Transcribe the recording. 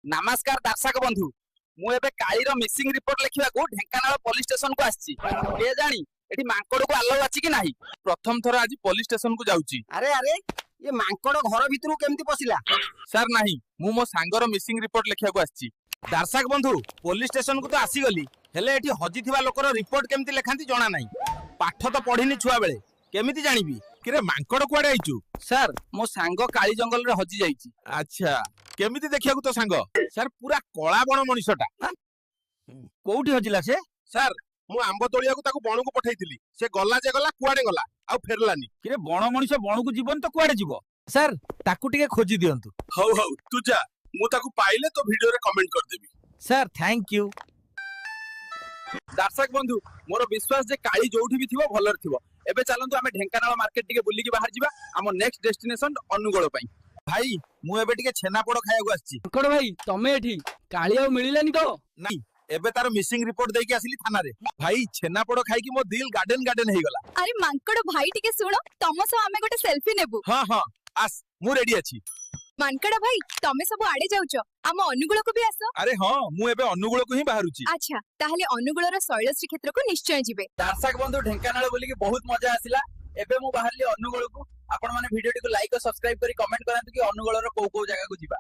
नमस्कार दर्शक बंधु मु एबे कालीर मिसिंग रिपोर्ट लिखा ढेंकानाल पुलिस स्टेशन को आछि के जानी एठी मांकड़ को आलो अछि कि नाही प्रथम थर आज पुलिस स्टेशन को जाउची। अरे अरे ये मांकड़ घर भितरु केमती पसिला? सर नाही मु मो सांगर मिसिंग रिपोर्ट लिखा को आछि। दर्शक बंधु पुलिस स्टेशन को तो आसी गली हेले एठी हजिथिबा लोकर रिपोर्ट केमती लेखांती जणा नाही पाठ तो पढिनी छुआ बेले केमिति जानिबी किरे मांकड़ कुआडे आइचू? सर मो सांग काली जंगल रे हजि जाईची। अच्छा केमिति देखिया को तो सांग? सर पूरा कळा बण मनिषटा कोउठी हजिला से? सर मु आंब तोलिया को ताको बण को पठाइतिली से गला जे गला कुआडे गला आ फेरलानी। किरे बण मनिष बण को जीवन तो कुआडे जीवो सर ताकू टिके खोजी दियंतु। हौ हौ तू जा मु ताको पाइले तो वीडियो रे कमेंट कर देबी। Sir thank you. दर्शक बंधु मोर विश्वास जे काली जोठी भी थिबो भलर थिबो एबे चलंतु आमे ढेंकानाल मार्केट टिके बुली की बाहर जिबा आम नेक्स्ट डेस्टिनेशन अनुगुल पई। भाई मु एबे टिके छेनापोड़ खाया को आछि। मांकड़ भाई तमे एठी काली आ मिलिलानी तो? नहीं एबे तार मिसिंग रिपोर्ट देके आसिली थाना रे। भाई छेनापोड़ खाई की मो दिल गार्डन गार्डन हेई गला। अरे मांकड़ भाई टिके सुनो तम सो आमे गोटे सेल्फी नेबु। हां हां आस मु रेडी अछि। मांकड़ भाई तमे सब आडे जाउचो आम अनुगुल को भी आसो। अरे हां मु एबे अनुगुल को ही बाहरुची। अच्छा ताहले अनुगुल रो शैलश्री क्षेत्र को निश्चय जिबे। दर्शक बंधु ढेंकानाल बोली की बहुत मजा आसिला एबे मु बाहरली अनुगुल को आपण माने वीडियो टिको लाइक और सब्सक्राइब करी कमेंट करंतु कि अनुगुल रो को जगह को जिबा।